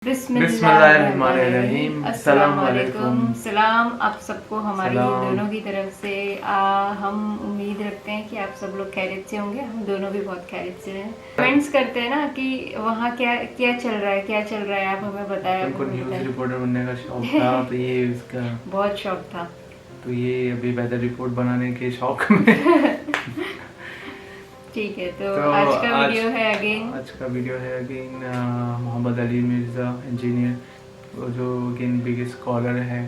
बिस्मिल्लाहिर्रहमानिर्रहीम। अस्सलाम वालेकुम। सलाम आप सबको हमारी दोनों की तरफ से। हम उम्मीद रखते हैं कि आप सब लोग खैरियत से होंगे, हम दोनों भी बहुत खैरियत से हैं। कमेंट्स करते हैं ना कि वहाँ क्या क्या चल रहा है, क्या चल रहा है, आप हमें बताएं। उनको न्यूज़ रिपोर्टर बनने का शौक था तो ये इसका बहुत शौक था, तो ये अभी वेदर रिपोर्ट बनाने के शौक में ठीक है। तो आज का वीडियो है अगेन मोहम्मद अली मिर्ज़ा इंजीनियर, जो अगेन बिगेस्ट स्कॉलर है,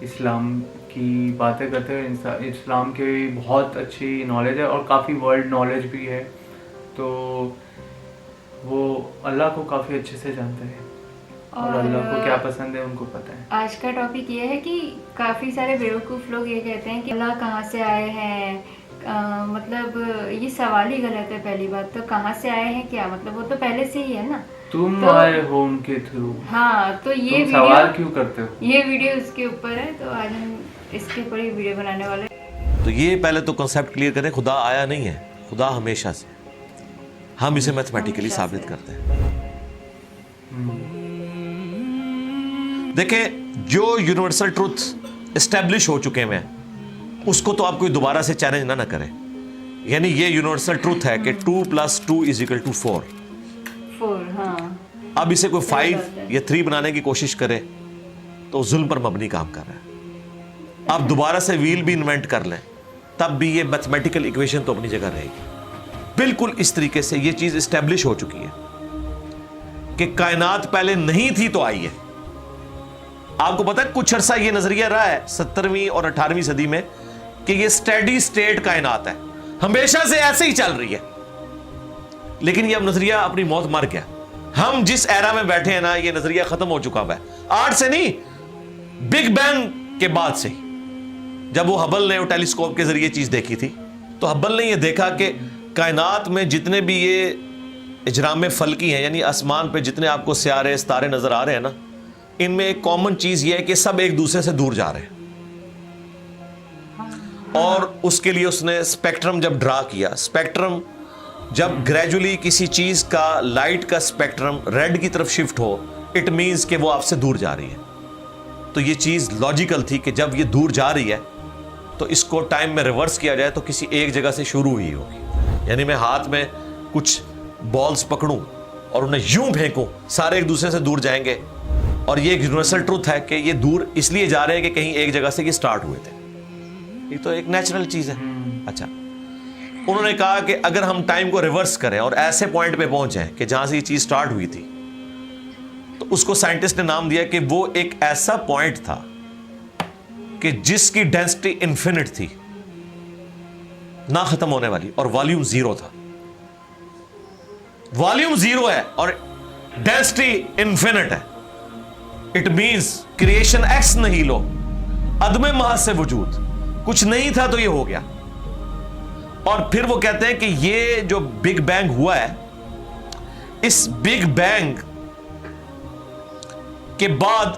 इस्लाम की बातें करते हैं। इस्लाम की बहुत अच्छी नॉलेज है और काफ़ी वर्ल्ड नॉलेज भी है, तो वो अल्लाह को काफ़ी अच्छे से जानते हैं और अल्लाह को क्या पसंद है उनको पता है। आज का टॉपिक ये है कि काफ़ी सारे बेवकूफ़ लोग ये कहते हैं कि अल्लाह कहाँ से आए हैं। मतलब ये सवाल ही गलत है। पहली बात तो कहाँ से आए हैं क्या मतलब, वो तो पहले से ही है ना, तुम तो आए हो उनके थ्रू। हाँ, तो ये तुम सवाल क्यों करते हो? ये वीडियो उसके ऊपर है, तो आज हम इसके ऊपर ही वीडियो बनाने वाले हैं। तो ये पहले तो कॉन्सेप्ट क्लियर करें, खुदा आया नहीं है, खुदा हमेशा से। हम इसे मैथमेटिकली साबित करते हैं। देखें, जो यूनिवर्सल ट्रूथ एस्टेब्लिश हो चुके हैं उसको तो आप कोई दोबारा से चैलेंज ना करें। यानी ये यूनिवर्सल ट्रूथ है कि 2 + 2 = 4। हाँ। अब इसे कोई 5 या 3 बनाने की कोशिश करे तो जुल्म पर मबनी काम कर रहा है। आप दोबारा से व्हील भी इन्वेंट कर लें तब भी ये मैथमेटिकल इक्वेशन तो अपनी जगह रहेगी। बिल्कुल इस तरीके से ये चीज एस्टेब्लिश हो चुकी है कि कायनात पहले नहीं थी तो आई है। आपको पता है कुछ अरसा ये नजरिया रहा है 17वीं और 18वीं सदी में कि ये स्टेडी स्टेट कायनात है, हमेशा से ऐसे ही चल रही है। लेकिन ये अब नजरिया अपनी मौत मर गया। हम जिस एरा में बैठे हैं ना, ये नजरिया खत्म हो चुका है। आज से नहीं, बिग बैंग के बाद से ही, जब वो हबल ने वो टेलीस्कोप के जरिए चीज देखी थी, तो हबल ने ये देखा कि कायनात में जितने भी ये इजराम फल्की हैं, यानी आसमान पे जितने आपको सियारे सितारे नजर आ रहे हैं ना, इनमें एक कॉमन चीज ये है कि सब एक दूसरे से दूर जा रहे हैं। और उसके लिए उसने स्पेक्ट्रम जब ड्रा किया, स्पेक्ट्रम जब ग्रेजुअली किसी चीज का लाइट का स्पेक्ट्रम रेड की तरफ शिफ्ट हो, इट मींस कि वो आपसे दूर जा रही है। तो ये चीज लॉजिकल थी कि जब ये दूर जा रही है तो इसको टाइम में रिवर्स किया जाए तो किसी एक जगह से शुरू हुई होगी। यानी मैं हाथ में कुछ बॉल्स पकड़ूं और उन्हें यूं फेंकूं, सारे एक दूसरे से दूर जाएंगे। और ये एक यूनिवर्सल ट्रूथ है कि ये दूर इसलिए जा रहे हैं कि कहीं एक जगह से ये स्टार्ट हुए थे। ये तो एक नेचुरल चीज है। अच्छा, उन्होंने कहा कि अगर हम टाइम को रिवर्स करें और ऐसे पॉइंट पे पहुंचे कि जहां से ये चीज स्टार्ट हुई थी, तो उसको साइंटिस्ट ने नाम दिया कि वो एक ऐसा पॉइंट था कि जिसकी डेंसिटी इन्फिनिट थी, ना खत्म होने वाली, और वॉल्यूम 0 था। वॉल्यूम 0 है और डेंसिटी इन्फिनिट है। इट मींस क्रिएशन एक्स नहीं लो, अदमे महज से वजूद, कुछ नहीं था तो ये हो गया। और फिर वो कहते हैं कि ये जो बिग बैंग हुआ है, इस बिग बैंग के बाद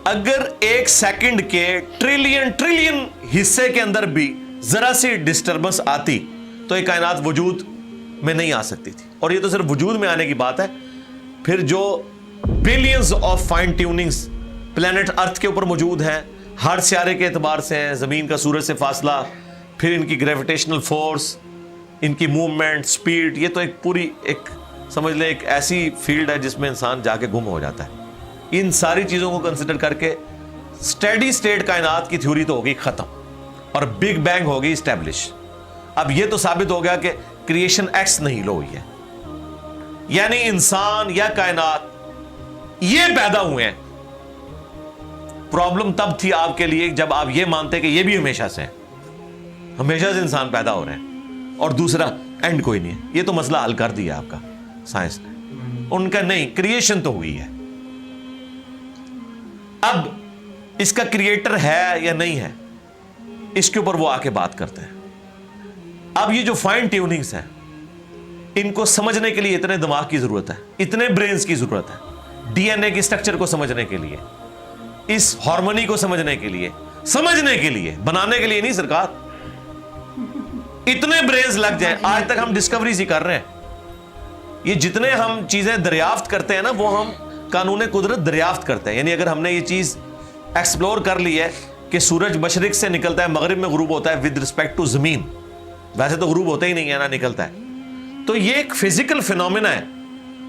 अगर 1 सेकंड के ट्रिलियन हिस्से के अंदर भी जरा सी डिस्टर्बेंस आती तो ये कायनात वजूद में नहीं आ सकती थी। और ये तो सिर्फ वजूद में आने की बात है, फिर जो billions of fine tunings planet earth के ऊपर मौजूद हैं, हर सियारे के एतबार से हैं, जमीन का सूरज से फासला, फिर इनकी ग्रेविटेशनल फोर्स, इनकी मूवमेंट, स्पीड, ये तो एक पूरी एक समझ लें एक ऐसी फील्ड है जिसमें इंसान जाके गुम हो जाता है। इन सारी चीज़ों को कंसिडर करके स्टेडी स्टेट कायनात की थ्योरी तो होगी ख़त्म और बिग बैंग होगी इस्टेब्लिश। अब ये तो साबित हो गया कि क्रिएशन एक्स नहीं लो हुई है, यानी इंसान या कायनात ये पैदा हुए हैं। प्रॉब्लम तब थी आपके लिए जब आप ये मानते कि ये भी हमेशा से है, हमेशा से इंसान पैदा हो रहे हैं और दूसरा एंड कोई नहीं है। ये तो मसला हल कर दिया आपका साइंस ने। उनका नहीं, क्रिएशन तो हुई है। अब इसका क्रिएटर है या नहीं है, इसके ऊपर वो आके बात करते हैं। अब ये जो फाइन ट्यूनिंग्स हैं, इनको समझने के लिए इतने दिमाग की जरूरत है, इतने ब्रेन्स की जरूरत है। डीएनए की स्ट्रक्चर को समझने के लिए, इस हार्मोनी को समझने के लिए, बनाने के लिए नहीं सरकार, इतने ब्रेन्स लग जाए। आज तक हम डिस्कवरीज ही कर रहे हैं। ये जितने हम चीजें दरियाफ्त करते हैं ना, वो हम कानून कुदरत दरियाफ्त करते हैं। यानी अगर हमने ये चीज़ एक्सप्लोर कर ली है कि सूरज मशरिक से निकलता है, मगरिब में गुरूब होता है विद रिस्पेक्ट टू ज़मीन, वैसे तो गुरूब होता ही नहीं है ना, निकलता है। तो ये एक फिजिकल फिनोमिना है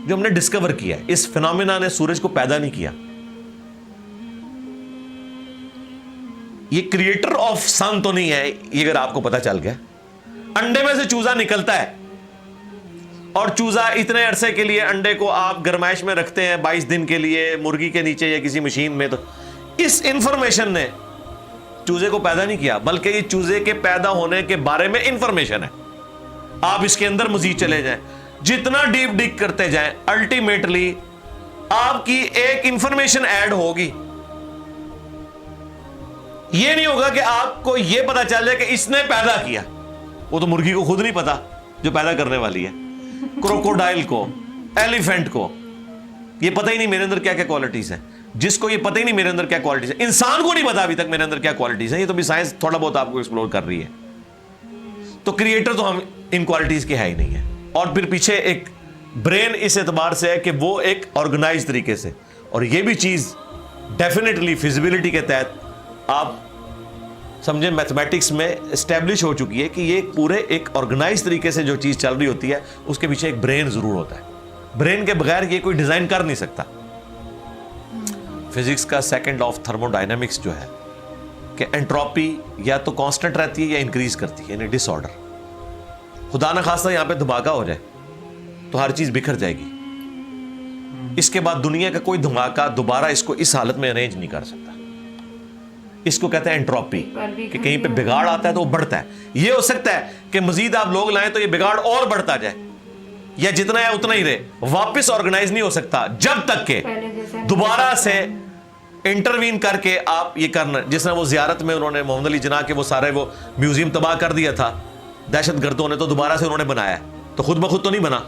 जो हमने डिस्कवर किया है। इस फिनोमिना ने सूरज को पैदा नहीं किया, ये क्रिएटर ऑफ सन तो नहीं है, ये अगर आपको पता चल गया। अंडे में से चूजा निकलता है और चूजा इतने अरसे के लिए अंडे को आप गरमाइश में रखते हैं 22 दिन के लिए मुर्गी के नीचे या किसी मशीन में, तो इस इंफॉर्मेशन ने चूजे को पैदा नहीं किया, बल्कि ये चूजे के पैदा होने के बारे में इंफॉर्मेशन है। आप इसके अंदर मजीद चले जाएं, जितना डीप डिग करते जाएं, अल्टीमेटली आपकी एक इंफॉर्मेशन ऐड होगी। ये नहीं होगा कि आपको यह पता चल जाए कि इसने पैदा किया, वो तो मुर्गी को खुद नहीं पता जो पैदा करने वाली है, क्रोकोडाइल को, एलिफेंट को ये पता ही नहीं मेरे अंदर क्या क्या क्वालिटीज हैं, जिसको ये पता ही नहीं मेरे अंदर क्या क्वालिटीज है, इंसान को नहीं पता अभी तक मेरे अंदर क्या क्वालिटीज है। ये तो भी साइंस थोड़ा बहुत आपको एक्सप्लोर कर रही है। तो क्रिएटर तो हम इन क्वालिटीज के है ही नहीं है। और फिर पीछे एक ब्रेन इस एतबार से है कि वो एक ऑर्गेनाइज तरीके से, और ये भी चीज डेफिनेटली फिजिबिलिटी के तहत आप समझे मैथमेटिक्स में एस्टेब्लिश हो चुकी है कि ये पूरे एक ऑर्गेनाइज तरीके से जो चीज चल रही होती है उसके पीछे एक ब्रेन जरूर होता है। ब्रेन के बगैर ये कोई डिजाइन कर नहीं सकता। फिजिक्स का सेकंड लॉ ऑफ थर्मोडायनेमिक्स जो है कि एंट्रोपी या तो कांस्टेंट रहती है या इंक्रीज करती है, यानी डिसऑर्डर। खुदा न खास्ता यहां पे धमाका हो जाए तो हर चीज बिखर जाएगी। इसके बाद दुनिया का कोई धमाका दोबारा इसको इस हालत में अरेंज नहीं कर सकता। इसको कहते हैं एंट्रोपी, कि कहीं पे बिगाड़ आता है तो वो बढ़ता है। ये हो सकता है कि मजीद आप लोग लाएं तो ये बिगाड़ और बढ़ता जाए, या जितना है उतना ही रहे, वापस ऑर्गेनाइज नहीं हो सकता जब तक के दोबारा से इंटरवीन करके आप ये करना। जिस तरह वो जियारत में उन्होंने मोहम्मद अली जिन्ना के वो सारे वो म्यूजियम तबाह कर दिया था दहशतगर्दों ने, तो दोबारा से उन्होंने बनाया, तो खुद ब खुद तो नहीं बना।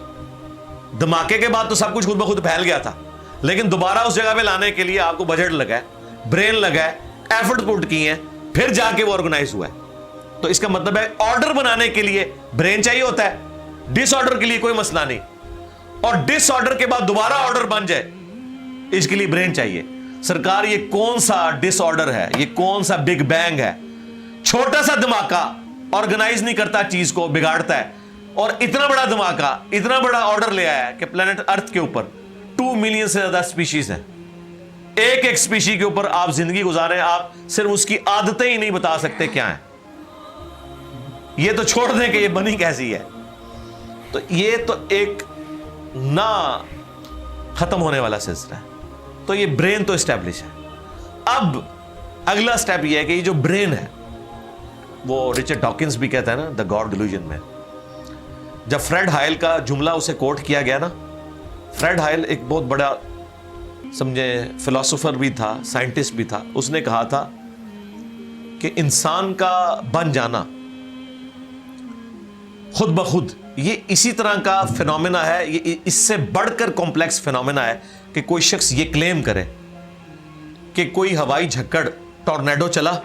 धमाके के बाद तो सब कुछ खुद ब खुद फैल गया था, लेकिन दोबारा उस जगह पे लाने के लिए आपको बजट लगा है, ब्रेन लगा है, एफर्ट पुट किए हैं, फिर जाके वो ऑर्गेनाइज हुआ है। तो इसका मतलब है ऑर्डर बनाने के लिए ब्रेन चाहिए होता है, डिसऑर्डर के लिए कोई मसला नहीं, और डिसऑर्डर के बाद दोबारा ऑर्डर बन जाए इसके लिए ब्रेन चाहिए। सरकार ये कौन सा डिसऑर्डर है, ये कौन सा बिग बैंग है? छोटा सा धमाका ऑर्गेनाइज नहीं करता, चीज को बिगाड़ता है, और इतना बड़ा धमाका, इतना बड़ा ऑर्डर ले आया कि प्लेनेट अर्थ के ऊपर 2 मिलियन से ज्यादा स्पीशीज हैं। एक एक स्पीशी के ऊपर आप जिंदगी गुजारें, आप सिर्फ उसकी आदतें ही नहीं बता सकते क्या है। ये तो छोड़ दें कि ये बनी कैसी है। तो ये तो एक ना खत्म होने वाला सिलसिला है। तो ये ब्रेन तो एस्टैब्लिश है। अब अगला स्टेप ये है कि ये जो ब्रेन है, वो रिचर्ड डॉकिंस भी कहता है ना द गॉड डिल्यूजन में, जब फ्रेड हायल का जुमला उसे कोट किया गया ना, फ्रेड हायल एक बहुत बड़ा समझे फिलोसोफर भी था, साइंटिस्ट भी था। उसने कहा था कि इंसान का बन जाना खुद ब खुद ये इसी तरह का फिनोमेना है, ये इससे बढ़कर कॉम्प्लेक्स फिनोमेना है कि कोई शख्स ये क्लेम करे कि कोई हवाई झक्कड़ टॉर्नेडो चला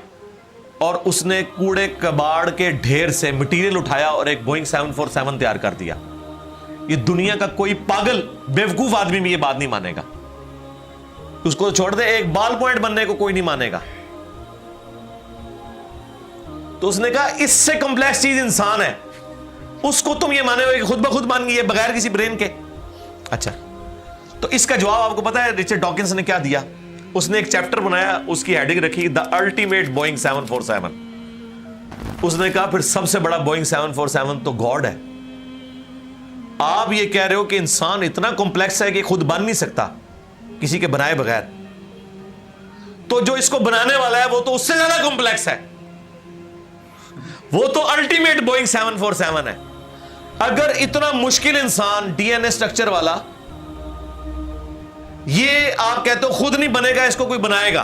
और उसने कूड़े कबाड़ के ढेर से मटेरियल उठाया और एक बोइंग 747 तैयार कर दिया। ये दुनिया का कोई पागल बेवकूफ आदमी भी ये बात नहीं मानेगा। उसको तो छोड़ दे, एक बाल पॉइंट बनने को कोई नहीं मानेगा। तो उसने कहा इससे कॉम्प्लेक्स चीज इंसान है, उसको तुम ये माने हो कि खुद ब खुद मान गई है बगैर किसी ब्रेन के। अच्छा, तो इसका जवाब आपको पता है रिचर्ड डॉकिंस ने क्या दिया? उसने एक चैप्टर बनाया, उसकी हेडिंग रखी द अल्टीमेट बोइंग 747। उसने कहा फिर सबसे बड़ा बोइंग 747 तो गॉड है। आप ये कह रहे हो कि इंसान इतना कॉम्प्लेक्स है कि खुद बन नहीं सकता किसी के बनाए बगैर, तो जो इसको बनाने वाला है वो तो उससे ज्यादा कॉम्प्लेक्स है, वो तो अल्टीमेट बोइंग 747 है। अगर इतना मुश्किल इंसान डीएनए स्ट्रक्चर वाला, ये आप कहते हो खुद नहीं बनेगा, इसको कोई बनाएगा,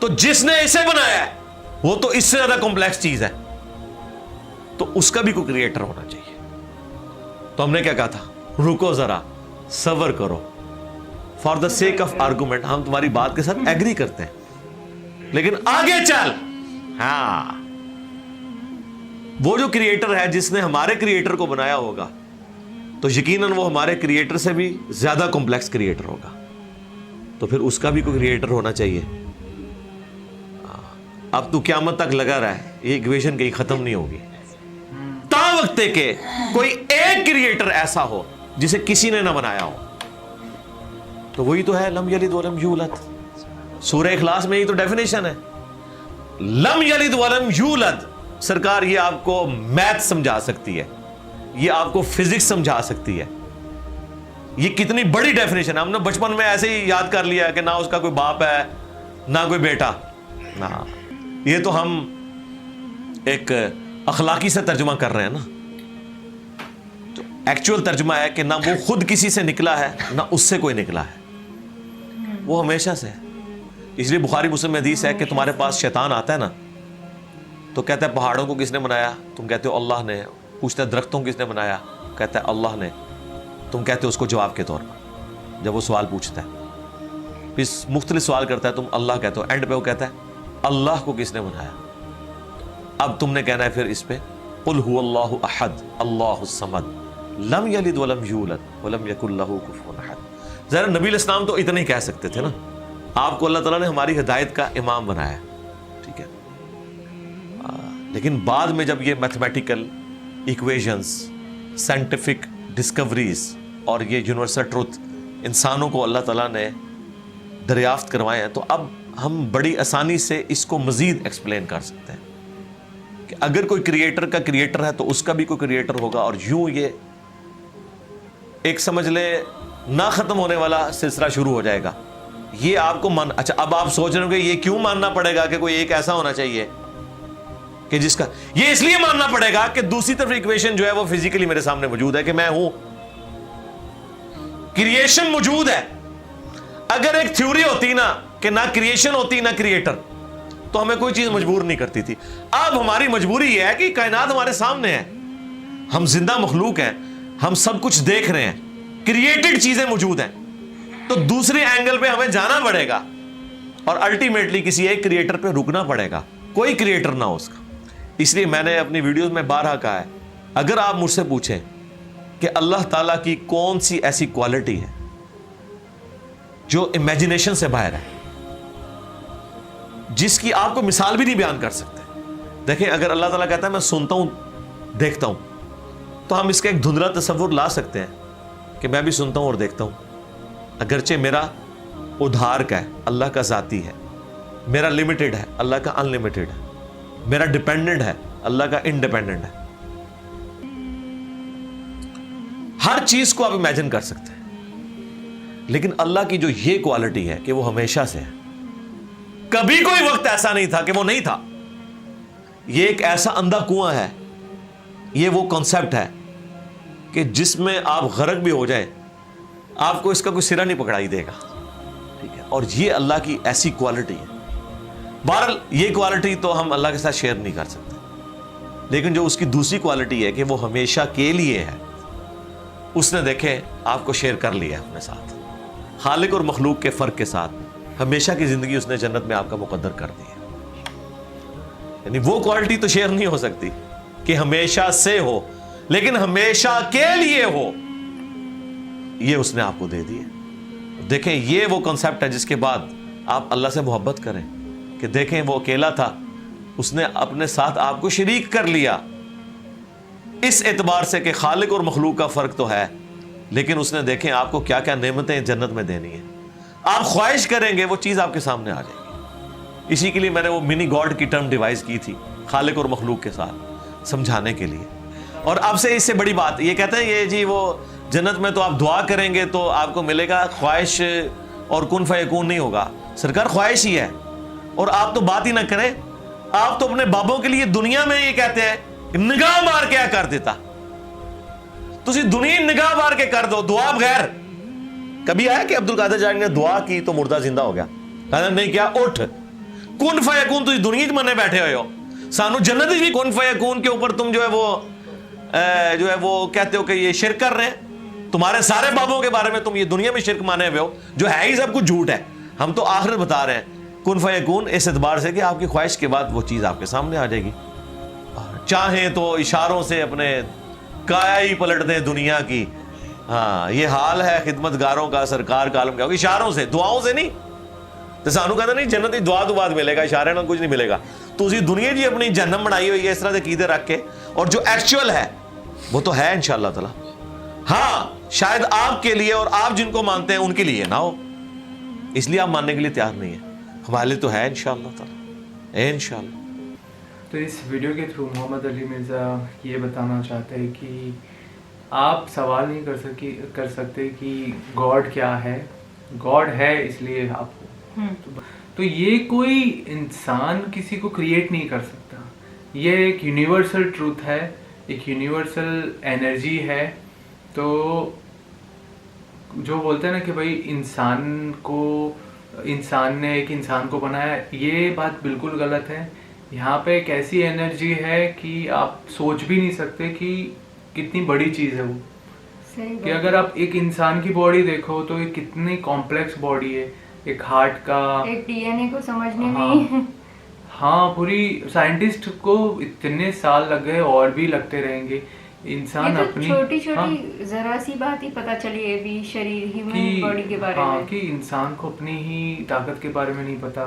तो जिसने इसे बनाया है वो तो इससे ज्यादा कॉम्प्लेक्स चीज है, तो उसका भी कोई क्रिएटर होना चाहिए। तो हमने क्या कहा था, रुको जरा, सब्र करो, for the sake of argument हम तुम्हारी बात के साथ एग्री करते हैं, लेकिन आगे चल। हाँ, वो जो क्रिएटर है जिसने हमारे क्रिएटर को बनाया होगा, तो यकीनन वो हमारे क्रिएटर से भी ज्यादा कॉम्प्लेक्स क्रिएटर होगा। تو پھر اس کا بھی کوئی کریٹر ہونا چاہیے. اب تو قیامت تک لگا رہا ہے, یہ ایکویشن کہیں ختم نہیں ہوگی تا وقت کہ کوئی ایک کریٹر ایسا ہو جسے کسی نے نہ بنایا ہو. تو وہی تو ہے لم یلد ولم یولد. سورہ اخلاص میں یہ تو ڈیفینیشن ہے, لم یلد ولم یولد. سرکار یہ آپ کو میتھ سمجھا سکتی ہے, یہ آپ کو فزکس سمجھا سکتی ہے. یہ کتنی بڑی ڈیفینیشن ہے. ہم نے بچپن میں ایسے ہی یاد کر لیا کہ نہ اس کا کوئی باپ ہے نہ کوئی بیٹا. نہ, یہ تو ہم ایک اخلاقی سے ترجمہ کر رہے ہیں نا. تو ایکچوئل ترجمہ ہے کہ نہ وہ خود کسی سے نکلا ہے نہ اس سے کوئی نکلا ہے, وہ ہمیشہ سے ہے. اس لیے بخاری مسلم میں حدیث ہے کہ تمہارے پاس شیطان آتا ہے نا تو کہتا ہے پہاڑوں کو کس نے بنایا؟ تم کہتے ہو اللہ نے. پوچھتا ہے درختوں کو کس نے بنایا؟ کہتا ہے اللہ نے. تم کہتے ہو اس کو جواب کے طور پر جب وہ سوال پوچھتا ہے, پھر مختلف سوال کرتا ہے, تم اللہ کہتے ہو, اینڈ پہ وہ کہتا ہے اللہ کو کس نے بنایا؟ اب تم نے کہنا ہے پھر اس پہ قل هو اللہ احد اللہ الصمد لم یلد ولم یولد ولم یکن لہ کفوا احد. ذرا نبی علیہ السلام تو اتنا ہی کہہ سکتے تھے نا. آپ کو اللہ تعالیٰ نے ہماری ہدایت کا امام بنایا, ٹھیک ہے. لیکن بعد میں جب یہ میتھمیٹیکل ایکویشنز, سائنٹیفک ڈسکوریز اور یہ یونیورسل ٹروتھ انسانوں کو اللہ تعالیٰ نے دریافت کروائے ہیں, تو اب ہم بڑی آسانی سے اس کو مزید ایکسپلین کر سکتے ہیں کہ اگر کوئی کریٹر کا کریٹر ہے تو اس کا بھی کوئی کریٹر ہوگا. اور یوں یہ ایک سمجھ لے نہ ختم ہونے والا سلسلہ شروع ہو جائے گا. یہ آپ کو اچھا اب آپ سوچ رہے ہو کہ یہ کیوں ماننا پڑے گا کہ کوئی ایک ایسا ہونا چاہیے کہ جس کا, یہ اس لیے ماننا پڑے گا کہ دوسری طرف ایکویشن جو ہے وہ فزیکلی میرے سامنے موجود ہے کہ میں ہوں, کریشن موجود ہے. اگر ایک تھیوری ہوتی نا کہ نہ کریشن ہوتی نہ کریٹر تو ہمیں کوئی چیز مجبور نہیں کرتی تھی. اب ہماری مجبوری یہ ہے کہ کائنات ہمارے سامنے ہے, ہم زندہ مخلوق ہیں, ہم سب کچھ دیکھ رہے ہیں, کریٹڈ چیزیں موجود ہیں, تو دوسرے اینگل پہ ہمیں جانا پڑے گا اور الٹیمیٹلی کسی ایک کریٹر پہ رکنا پڑے گا, کوئی کریٹر نہ ہو اس کا. اس لیے میں نے اپنی ویڈیوز میں بارہا کہا ہے, اگر آپ مجھ سے پوچھیں کہ اللہ تعالیٰ کی کون سی ایسی کوالٹی ہے جو امیجنیشن سے باہر ہے, جس کی آپ کو مثال بھی نہیں بیان کر سکتے. دیکھیں اگر اللہ تعالیٰ کہتا ہے میں سنتا ہوں دیکھتا ہوں, تو ہم اس کا ایک دھندلا تصور لا سکتے ہیں کہ میں بھی سنتا ہوں اور دیکھتا ہوں, اگرچہ میرا ادھار کا ہے, اللہ کا ذاتی ہے, میرا لمیٹڈ ہے, اللہ کا ان لمیٹڈ ہے, میرا ڈیپینڈنٹ ہے, اللہ کا انڈیپینڈنٹ ہے. ہر چیز کو آپ امیجن کر سکتے ہیں, لیکن اللہ کی جو یہ کوالٹی ہے کہ وہ ہمیشہ سے ہے, کبھی کوئی وقت ایسا نہیں تھا کہ وہ نہیں تھا. یہ ایک ایسا اندھا کنواں ہے, یہ وہ کانسیپٹ ہے کہ جس میں آپ غرق بھی ہو جائیں آپ کو اس کا کوئی سرا نہیں پکڑائی دے گا, ٹھیک ہے. اور یہ اللہ کی ایسی کوالٹی ہے. بہرحال یہ کوالٹی تو ہم اللہ کے ساتھ شیئر نہیں کر سکتے, لیکن جو اس کی دوسری کوالٹی ہے کہ وہ ہمیشہ کے لیے ہے, اس نے دیکھیں آپ کو شیئر کر لیا اپنے ساتھ, خالق اور مخلوق کے فرق کے ساتھ ہمیشہ کی زندگی اس نے جنت میں آپ کا مقدر کر دی ہے. یعنی وہ کوالٹی تو شیئر نہیں ہو سکتی کہ ہمیشہ سے ہو, لیکن ہمیشہ کے لیے ہو, یہ اس نے آپ کو دے دی ہے. دیکھیں یہ وہ کنسپٹ ہے جس کے بعد آپ اللہ سے محبت کریں کہ دیکھیں وہ اکیلا تھا, اس نے اپنے ساتھ آپ کو شریک کر لیا, اس اعتبار سے کہ خالق اور مخلوق کا فرق تو ہے, لیکن اس نے دیکھیں آپ کو کیا کیا نعمتیں جنت میں دینی ہیں. آپ خواہش کریں گے وہ چیز آپ کے سامنے آ جائے گی. اسی کے لیے میں نے وہ منی گاڈ کی ٹرم ڈیوائز کی تھی خالق اور مخلوق کے ساتھ سمجھانے کے لیے. اور اب سے اس سے بڑی بات یہ کہتے ہیں یہ جی وہ جنت میں تو آپ دعا کریں گے تو آپ کو ملے گا, خواہش اور کن فیکون نہیں ہوگا. سرکار خواہش ہی ہے, اور آپ تو بات ہی نہ کریں, آپ تو اپنے بابوں کے لیے دنیا میں یہ کہتے ہیں نگاہ مار کے کر دیتا, تسی دنیا نگاہ مار کے کر دو دعا بغیر. کبھی آیا کہ عبد القادر جانی نے دعا کی تو مردہ زندہ ہو گیا؟ کہا نہیں کیا, اٹھ کن فیکون, تسی دنیا میں منے بیٹھے ہوئے ہو, سانو جنت بھی کن فیکون کے اوپر تم جو ہے وہ کہتے ہو کہ یہ شرک کر رہے ہیں. تمہارے سارے بابوں کے بارے میں تم یہ دنیا میں شرک مانے ہوئے ہو جو ہے ہی سب کچھ جھوٹ ہے. ہم تو آخرت بتا رہے ہیں کن فیکون اس اعتبار سے کہ آپ کی خواہش کے بعد وہ چیز آپ کے سامنے آ جائے گی. چاہیں تو اشاروں سے اپنے کایا ہی پلٹ دیں دنیا کی, हाँ ये हाल है खिदमतगारों का सरकार का आलम क्या होगा, इशारों से, दुआओं से नहीं। तो सानू कहता नहीं जन्नत की दुआ तो बाद मिलेगा, इशारे ਨਾਲ कुछ नहीं मिलेगा। तो उसी दुनिया जी अपनी जन्म बनाई हुई है इस तरह से कीदे रख के, और जो एक्चुअल है वो तो है इंशाअल्लाह ताला। हाँ शायद आपके लिए और आप जिनको मानते हैं उनके लिए ना हो, इसलिए आप मानने के लिए तैयार नहीं है। हमारे लिए तो है इंशाअल्लाह ताला, इंशाअल्लाह। तो इस वीडियो के थ्रू मोहम्मद अली मिर्ज़ा ये बताना चाहते हैं कि आप सवाल नहीं कर सकते कि गॉड क्या है, गॉड है इसलिए आप हो। तो ये कोई इंसान किसी को क्रिएट नहीं कर सकता, ये एक यूनिवर्सल ट्रूथ है, एक यूनिवर्सल एनर्जी है। तो जो बोलते हैं ना कि भाई इंसान ने एक इंसान को बनाया, ये बात बिल्कुल गलत है। यहाँ पे एक ऐसी एनर्जी है कि आप सोच भी नहीं सकते कि कितनी बड़ी चीज़ है वो। कि अगर आप एक इंसान की बॉडी देखो तो ये कितनी कॉम्प्लेक्स बॉडी है, एक हार्ट का, एक डीएनए को समझने में हाँ पूरी साइंटिस्ट को इतने साल लग गए और भी लगते रहेंगे। इंसान तो अपनी छोटी जरा सी बात ही पता चली है अभी शरीर ह्यूमन बॉडी के बारे में कि इंसान को अपनी ही ताकत के बारे में नहीं पता।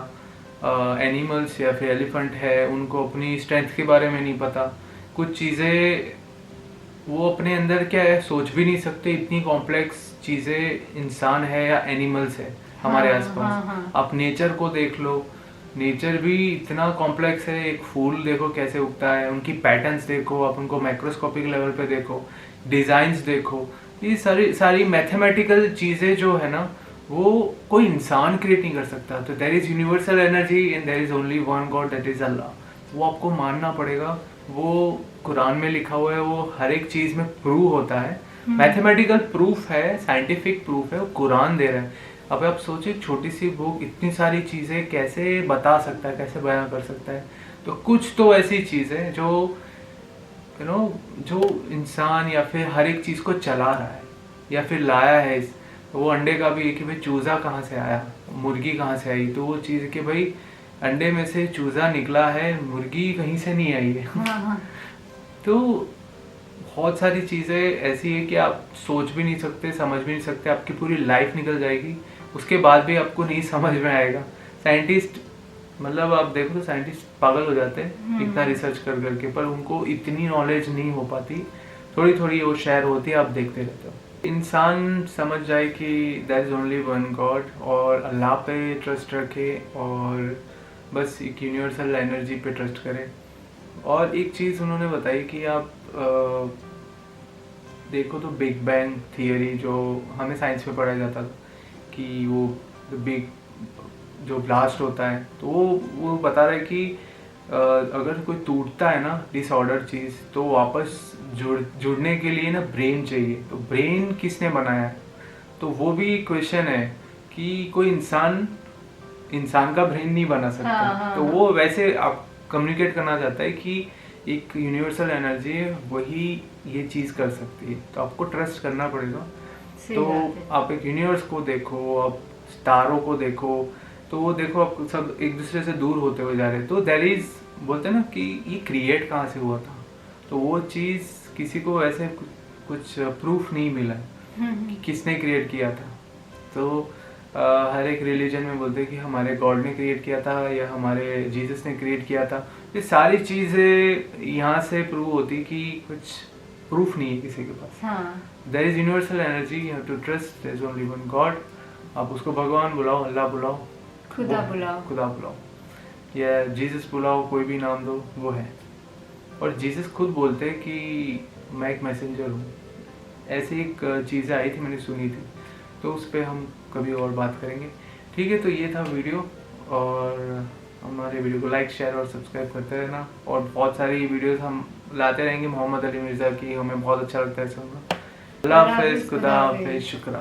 एनिमल्स या फिर एलिफेंट है उनको अपनी स्ट्रेंथ के बारे में नहीं पता, कुछ चीज़ें वो अपने अंदर क्या है सोच भी नहीं सकते। इतनी कॉम्प्लेक्स चीज़ें इंसान है या एनिमल्स है हमारे आसपास। आप नेचर को देख लो, नेचर भी इतना कॉम्प्लेक्स है। एक फूल देखो कैसे उगता है, उनकी पैटर्न्स देखो, आप उनको माइक्रोस्कोपिक लेवल पे देखो, डिजाइन्स देखो, ये सारी मैथमेटिकल चीजें जो है ना वो कोई इंसान क्रिएट नहीं कर सकता। तो there is universal energy and there is only one God, that is Allah. वो आपको मानना पड़ेगा, वो कुरान में लिखा हुआ है, वो हर एक चीज में प्रूव होता है, मैथमेटिकल प्रूफ है, साइंटिफिक प्रूफ है, वो कुरान दे रहा है। अब आप सोचिए छोटी सी बुक इतनी सारी चीज़ें कैसे बता सकता है, कैसे बयां कर सकता है। तो कुछ तो ऐसी चीज़ है जो जो इंसान या फिर हर एक चीज़ को चला रहा है या फिर लाया है। वो अंडे का भी है कि भाई चूज़ा कहाँ से आया, मुर्गी कहाँ से आई, तो वो चीज़ कि भाई अंडे में से चूज़ा निकला है, मुर्गी कहीं से नहीं आई है। तो बहुत सारी चीज़ें ऐसी है कि आप सोच भी नहीं सकते, समझ भी नहीं सकते, आपकी पूरी लाइफ निकल जाएगी, उसके बाद भी आपको नहीं समझ में आएगा। साइंटिस्ट मतलब आप देखो तो साइंटिस्ट पागल हो जाते हैं इतना रिसर्च कर करके, पर उनको इतनी नॉलेज नहीं हो पाती, थोड़ी थोड़ी वो शेयर होती है, आप देखते रहते हो। इंसान समझ जाए कि there is only one God और अल्लाह पे ट्रस्ट रखे और बस एक यूनिवर्सल एनर्जी पे ट्रस्ट करें। और एक चीज़ उन्होंने बताई कि आप देखो तो बिग बैंग थियरी जो हमें साइंस में पढ़ाया जाता था कि वो बिग जो ब्लास्ट होता है, तो वो बता रहा है कि अगर कोई टूटता है ना डिसऑर्डर चीज़, तो वापस जुड़ने के लिए ना ब्रेन चाहिए। तो ब्रेन किसने बनाया है, तो वो भी क्वेश्चन है कि कोई इंसान का ब्रेन नहीं बना सकता। तो वो वैसे आप कम्युनिकेट करना चाहता है कि एक यूनिवर्सल एनर्जी है, वही ये चीज़ कर सकती है। तो आपको ट्रस्ट करना पड़ेगा। तो आप एक यूनिवर्स को देखो, आप स्टारों को देखो, तो वो देखो आप सब एक दूसरे से दूर होते हुए जा रहे हैं। तो देयर इज बोलते हैं ना कि ये क्रिएट कहाँ से हुआ था, तो वो चीज़ किसी को ऐसे कुछ प्रूफ नहीं मिला कि किसने क्रिएट किया था। तो हर एक रिलीजन में बोलते हैं कि हमारे गॉड ने क्रिएट किया था या हमारे जीसस ने क्रिएट किया था। ये सारी चीज़ें यहाँ से प्रूव होती कि कुछ प्रूफ नहीं है किसी के पास। There is universal energy, you have to trust, there is only one God. आप उसको भगवान बुलाओ, अल्लाह बुलाओ, खुदा बुलाओ या जीसस बुलाओ, कोई भी नाम दो, वो है। और जीसस खुद बोलते हैं कि मैं एक मैसेंजर हूँ। ऐसी एक चीज़ें आई थी, मैंने सुनी थी, तो उस पर हम कभी और बात करेंगे। ठीक है, तो ये था वीडियो, और हमारे वीडियो को लाइक, शेयर और सब्सक्राइब करते रहना। और बहुत सारी वीडियोस हम लाते रहेंगे मोहम्मद अली मिर्ज़ा की, हमें बहुत अच्छा लगता है सुनना। अल्लाह हाफ़िज़, खुदा हाफ़िज़, शुक्रिया।